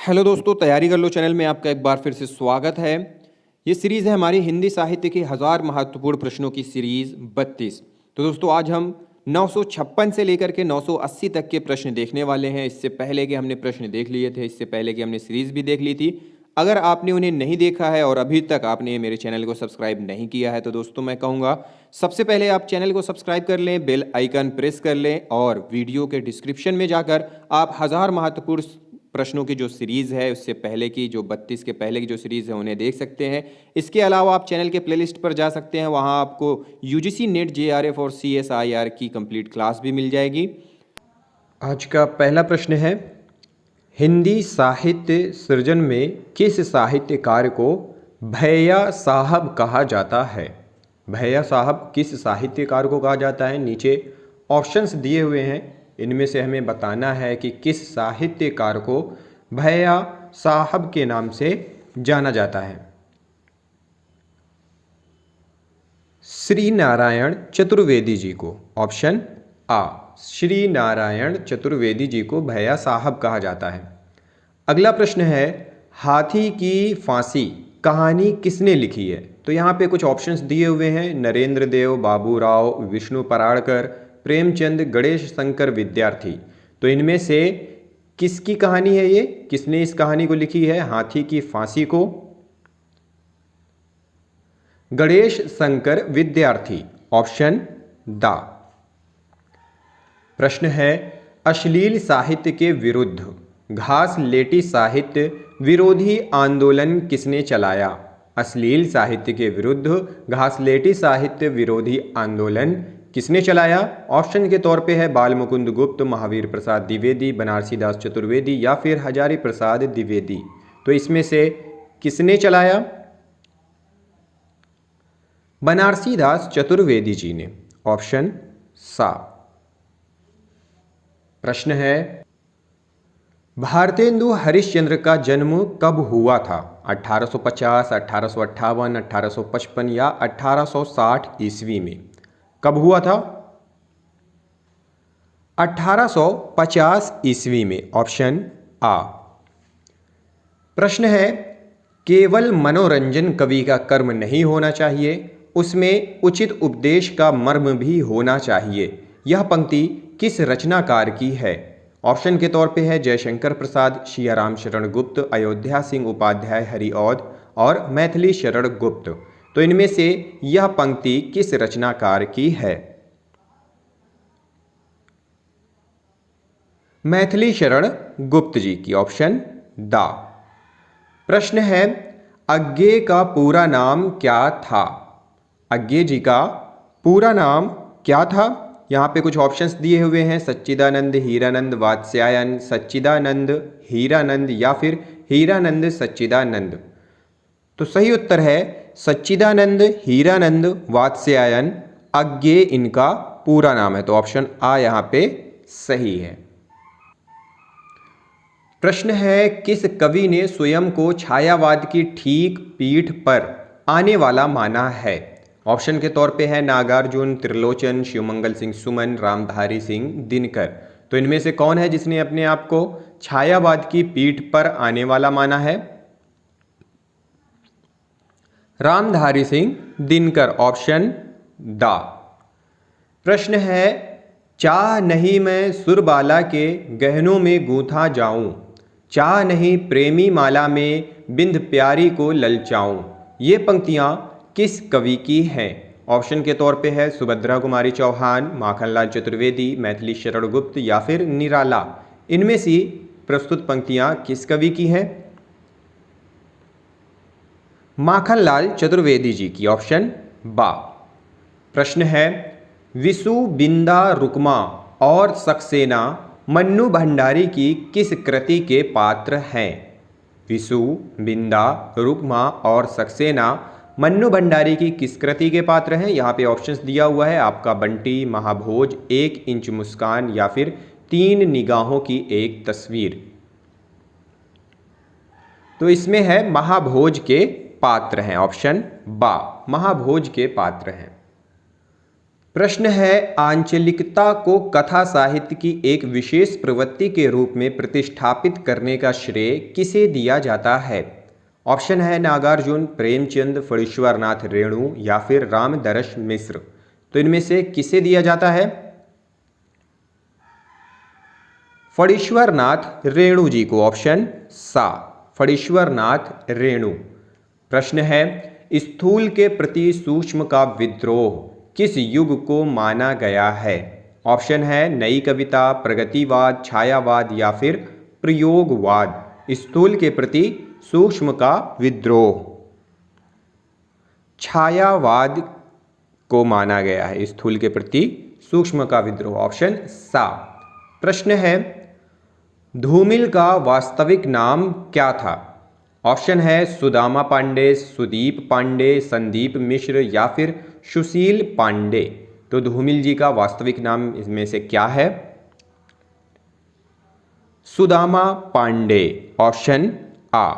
Hello दोस्तों, तैयारी कर लो चैनल में आपका एक बार फिर से स्वागत है। ये सीरीज़ है हमारी हिंदी साहित्य के 1000 महत्वपूर्ण प्रश्नों की सीरीज़ 32। तो दोस्तों आज हम 956 से लेकर के 980 तक के प्रश्न देखने वाले हैं। इससे पहले के हमने प्रश्न देख लिए थे, इससे पहले की हमने सीरीज़ भी देख ली थी। अगर आपने उन्हें नहीं देखा है और अभी तक आपने मेरे चैनल को सब्सक्राइब नहीं किया है तो दोस्तों मैं कहूँगा सबसे पहले आप चैनल को सब्सक्राइब कर लें, बेल आइकन प्रेस कर लें और वीडियो के डिस्क्रिप्शन में जाकर आप 1000 महत्वपूर्ण प्रश्नों की जो सीरीज़ है उससे पहले की जो 32 के पहले की जो सीरीज़ है उन्हें देख सकते हैं। इसके अलावा आप चैनल के प्लेलिस्ट पर जा सकते हैं, वहाँ आपको यूजीसी नेट जेआरएफ और सीएसआईआर की कंप्लीट क्लास भी मिल जाएगी। आज का पहला प्रश्न है, हिंदी साहित्य सृजन में किस साहित्यकार को भैया साहब कहा जाता है? भैया साहब किस साहित्यकार को कहा जाता है? नीचे ऑप्शंस दिए हुए हैं, इनमें से हमें बताना है कि किस साहित्यकार को भैया साहब के नाम से जाना जाता है। श्री नारायण चतुर्वेदी जी को, ऑप्शन आ, श्री नारायण चतुर्वेदी जी को भैया साहब कहा जाता है। अगला प्रश्न है, हाथी की फांसी कहानी किसने लिखी है? तो यहाँ पे कुछ ऑप्शंस दिए हुए हैं, नरेंद्र देव, बाबूराव, विष्णु पराड़कर, प्रेमचंद, गणेश शंकर विद्यार्थी। तो इनमें से किसकी कहानी है ये? किसने इस कहानी को लिखी है, हाथी की फांसी को? गणेश शंकर विद्यार्थी, ऑप्शन दा। प्रश्न है, अश्लील साहित्य के विरुद्ध घासलेटी साहित्य विरोधी आंदोलन किसने चलाया? अश्लील साहित्य के विरुद्ध घासलेटी साहित्य विरोधी आंदोलन किसने चलाया? ऑप्शन के तौर पे है बाल मुकुंद गुप्त, महावीर प्रसाद द्विवेदी, बनारसी दास चतुर्वेदी या फिर हजारी प्रसाद द्विवेदी। तो इसमें से किसने चलाया? बनारसी दास चतुर्वेदी जी ने, ऑप्शन सा। प्रश्न है, भारतेंदु हरिश्चंद्र का जन्म कब हुआ था? 1850, 1858, 1855 या 1860 ईस्वी में? कब हुआ था? 1850 ईस्वी में, ऑप्शन आ। प्रश्न है, केवल मनोरंजन कवि का कर्म नहीं होना चाहिए, उसमें उचित उपदेश का मर्म भी होना चाहिए। यह पंक्ति किस रचनाकार की है? ऑप्शन के तौर पे है जयशंकर प्रसाद, सियाराम शरण गुप्त, अयोध्या सिंह उपाध्याय हरिऔध और मैथिली शरण गुप्त। तो इनमें से यह पंक्ति किस रचनाकार की है? मैथिली शरण गुप्त जी की, ऑप्शन दा। प्रश्न है, अज्ञे का पूरा नाम क्या था? अज्ञे जी का पूरा नाम क्या था? यहाँ पे कुछ ऑप्शंस दिए हुए हैं, सच्चिदानंद हीरानंद वात्स्यायन, सच्चिदानंद हीरानंद या फिर हीरानंद सच्चिदानंद। तो सही उत्तर है सच्चिदानंद हीरानंद वात्स्यायन, अज्ञे इनका पूरा नाम है। तो ऑप्शन आ यहाँ पे सही है। प्रश्न है, किस कवि ने स्वयं को छायावाद की ठीक पीठ पर आने वाला माना है? ऑप्शन के तौर पे है नागार्जुन, त्रिलोचन, शिवमंगल सिंह सुमन, रामधारी सिंह दिनकर। तो इनमें से कौन है जिसने अपने आप को छायावाद की पीठ पर आने वाला माना है? रामधारी सिंह दिनकर, ऑप्शन दा। प्रश्न है, चाह नहीं मैं सुरबाला के गहनों में गूंथा जाऊं, चाह नहीं प्रेमी माला में बिंद प्यारी को ललचाऊं। ये पंक्तियां किस कवि की हैं? ऑप्शन के तौर पे है सुभद्रा कुमारी चौहान, माखनलाल चतुर्वेदी, मैथिली शरण गुप्त या फिर निराला। इनमें से प्रस्तुत पंक्तियां किस कवि की हैं? माखनलाल चतुर्वेदी जी की, ऑप्शन बा। प्रश्न है, विसु, बिंदा, रुक्मा और सक्सेना मन्नू भंडारी की किस कृति के पात्र हैं? विसु, बिंदा, रुक्मा और सक्सेना मन्नू भंडारी की किस कृति के पात्र हैं? यहाँ पे ऑप्शंस दिया हुआ है आपका, बंटी, महाभोज, 1 इंच मुस्कान या फिर 3 निगाहों की एक तस्वीर। तो इसमें है महाभोज के पात्र हैं, ऑप्शन बा, महाभोज के पात्र हैं। प्रश्न है, आंचलिकता को कथा साहित्य की एक विशेष प्रवृत्ति के रूप में प्रतिष्ठापित करने का श्रेय किसे दिया जाता है? ऑप्शन है नागार्जुन, प्रेमचंद, फणीश्वरनाथ रेणु या फिर रामदरस मिश्र। तो इनमें से किसे दिया जाता है? फणीश्वरनाथ रेणु जी को, ऑप्शन सा, फणीश्वरनाथ रेणु। प्रश्न है, स्थूल के प्रति सूक्ष्म का विद्रोह किस युग को माना गया है? ऑप्शन है नई कविता, प्रगतिवाद, छायावाद या फिर प्रयोगवाद। स्थूल के प्रति सूक्ष्म का विद्रोह छायावाद को माना गया है। स्थूल के प्रति सूक्ष्म का विद्रोह, ऑप्शन सा। प्रश्न है, धूमिल का वास्तविक नाम क्या था? ऑप्शन है सुदामा पांडे, सुदीप पांडे, संदीप मिश्र या फिर सुशील पांडे। तो धूमिल जी का वास्तविक नाम इसमें से क्या है? सुदामा पांडे, ऑप्शन आ।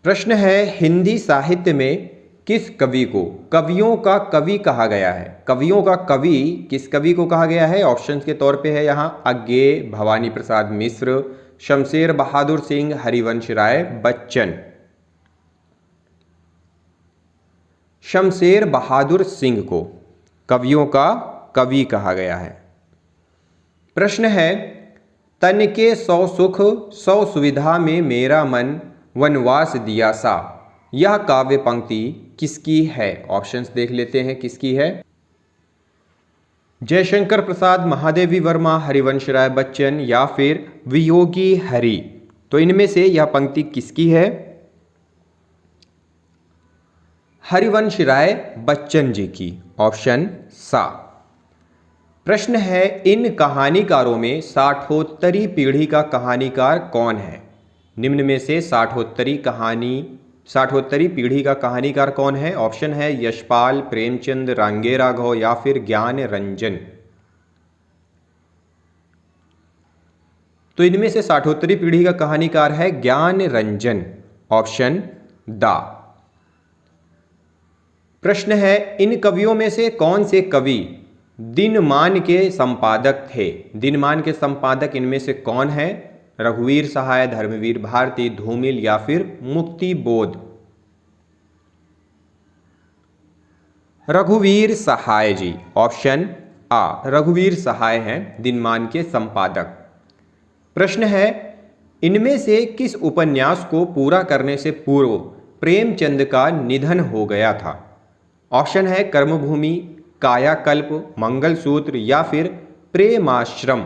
प्रश्न है, हिंदी साहित्य में किस कवि को कवियों का कवि कहा गया है? कवियों का कवि किस कवि को कहा गया है? ऑप्शन के तौर पे है यहाँ अज्ञे, भवानी प्रसाद मिश्र, शमशेर बहादुर सिंह, हरिवंश राय बच्चन। शमशेर बहादुर सिंह को कवियों का कवि कहा गया है। प्रश्न है, तन के सौ सुख सौ सुविधा में मेरा मन वनवास दिया सा, यह काव्य पंक्ति किसकी है? ऑप्शंस देख लेते हैं किसकी है। जयशंकर प्रसाद, महादेवी वर्मा, हरिवंश राय बच्चन या फिर वियोगी हरि। तो इनमें से यह पंक्ति किसकी है? हरिवंश राय बच्चन जी की, ऑप्शन सा। प्रश्न है, इन कहानीकारों में साठोत्तरी पीढ़ी का कहानीकार कौन है? निम्न में से साठोत्तरी पीढ़ी का कहानीकार कौन है? ऑप्शन है यशपाल, प्रेमचंद, रांगे राघव या फिर ज्ञान रंजन। तो इनमें से साठोत्तरी पीढ़ी का कहानीकार है ज्ञान रंजन, ऑप्शन दा। प्रश्न है, इन कवियों में से कौन से कवि दिनमान के संपादक थे? दिनमान के संपादक इनमें से कौन है? रघुवीर सहाय, धर्मवीर भारती, धूमिल या फिर मुक्तिबोध। रघुवीर सहाय जी, ऑप्शन आ, रघुवीर सहाय हैं दिनमान के संपादक। प्रश्न है, इनमें से किस उपन्यास को पूरा करने से पूर्व प्रेमचंद का निधन हो गया था? ऑप्शन है कर्मभूमि, कायाकल्प, मंगलसूत्र या फिर प्रेमाश्रम।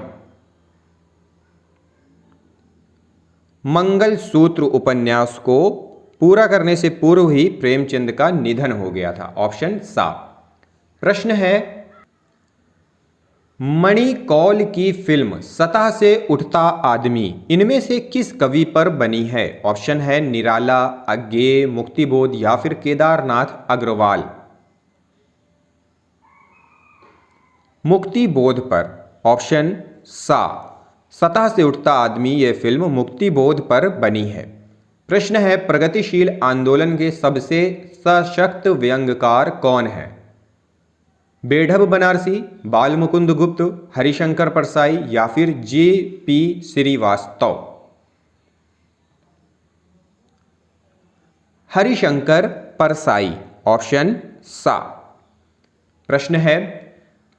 मंगलसूत्र उपन्यास को पूरा करने से पूर्व ही प्रेमचंद का निधन हो गया था, ऑप्शन सा। प्रश्न है, मणिकौल की फिल्म सतह से उठता आदमी इनमें से किस कवि पर बनी है? ऑप्शन है निराला, अज्ञे, मुक्तिबोध या फिर केदारनाथ अग्रवाल। मुक्तिबोध पर, ऑप्शन सा। सतह से उठता आदमी यह फिल्म मुक्तिबोध पर बनी है। प्रश्न है, प्रगतिशील आंदोलन के सबसे सशक्त व्यंग्यकार कौन है? बेढब बनारसी, बालमुकुंद गुप्त, हरिशंकर परसाई या फिर J.P. श्रीवास्तव। हरिशंकर परसाई, ऑप्शन सा। प्रश्न है,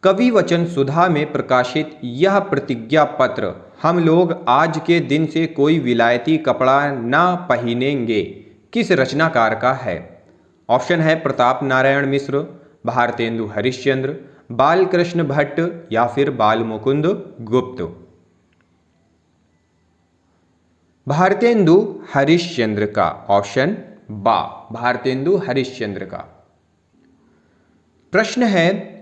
कवि वचन सुधा में प्रकाशित यह प्रतिज्ञा पत्र हम लोग आज के दिन से कोई विलायती कपड़ा ना पहनेंगे किस रचनाकार का है? ऑप्शन है प्रताप नारायण मिश्र, भारतेंदु हरिश्चंद्र, बालकृष्ण भट्ट या फिर बालमुकुंद गुप्त। भारतेंदु हरिश्चंद्र का, ऑप्शन बा, भारतेंदु हरिश्चंद्र का। प्रश्न है,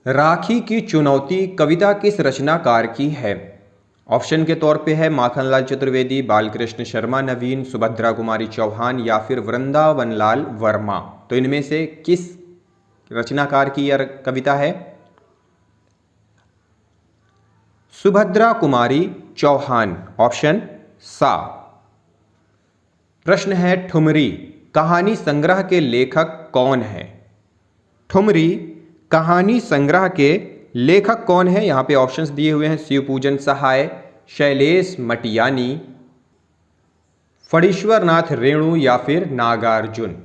राखी की चुनौती कविता किस रचनाकार की है? ऑप्शन के तौर पे है माखनलाल चतुर्वेदी, बालकृष्ण शर्मा नवीन, सुभद्रा कुमारी चौहान या फिर वृंदावनलाल वर्मा। तो इनमें से किस रचनाकार की यह कविता है? सुभद्रा कुमारी चौहान, ऑप्शन सा। प्रश्न है, ठुमरी कहानी संग्रह के लेखक कौन है? ठुमरी कहानी संग्रह के लेखक कौन है? यहाँ पे ऑप्शंस दिए हुए हैं, शिवपूजन सहाय, शैलेश मटियानी, फणीश्वर नाथ रेणु या फिर नागार्जुन।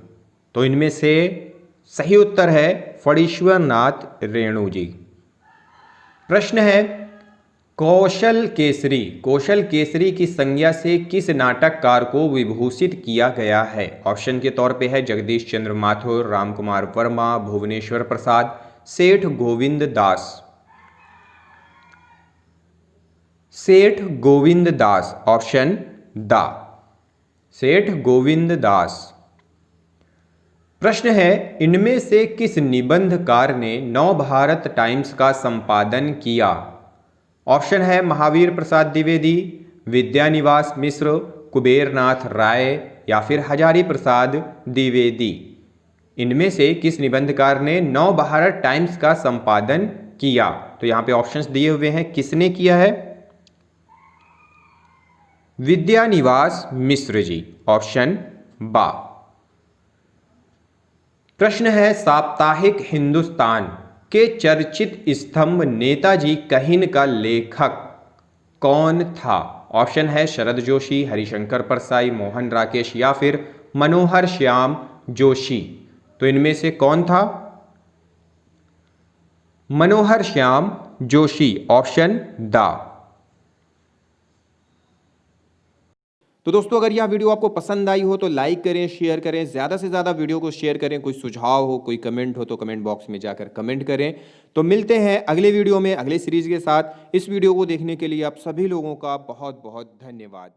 तो इनमें से सही उत्तर है फणीश्वर नाथ रेणु जी। प्रश्न है, कौशल केसरी की संज्ञा से किस नाटककार को विभूषित किया गया है? ऑप्शन के तौर पे है जगदीश चंद्र माथुर, रामकुमार वर्मा, भुवनेश्वर प्रसाद, सेठ गोविंद दास। सेठ गोविंद दास, ऑप्शन द, सेठ गोविंद दास। प्रश्न है, इनमें से किस निबंधकार ने नवभारत टाइम्स का संपादन किया? ऑप्शन है महावीर प्रसाद द्विवेदी, विद्यानिवास मिश्र, कुबेरनाथ राय या फिर हजारी प्रसाद द्विवेदी। इनमें से किस निबंधकार ने नवभारत टाइम्स का संपादन किया? तो यहां पे ऑप्शंस दिए हुए हैं, किसने किया है? विद्यानिवास मिश्र जी, ऑप्शन बा। प्रश्न है, साप्ताहिक हिंदुस्तान के चर्चित स्तंभ नेताजी कहिन का लेखक कौन था? ऑप्शन है शरद जोशी, हरिशंकर परसाई, मोहन राकेश या फिर मनोहर श्याम जोशी। तो इनमें से कौन था? मनोहर श्याम जोशी, ऑप्शन द। तो दोस्तों, अगर यह वीडियो आपको पसंद आई हो तो लाइक करें, शेयर करें, ज़्यादा से ज़्यादा वीडियो को शेयर करें। कोई सुझाव हो, कोई कमेंट हो तो कमेंट बॉक्स में जाकर कमेंट करें। तो मिलते हैं अगले वीडियो में अगले सीरीज के साथ। इस वीडियो को देखने के लिए आप सभी लोगों का बहुत बहुत धन्यवाद।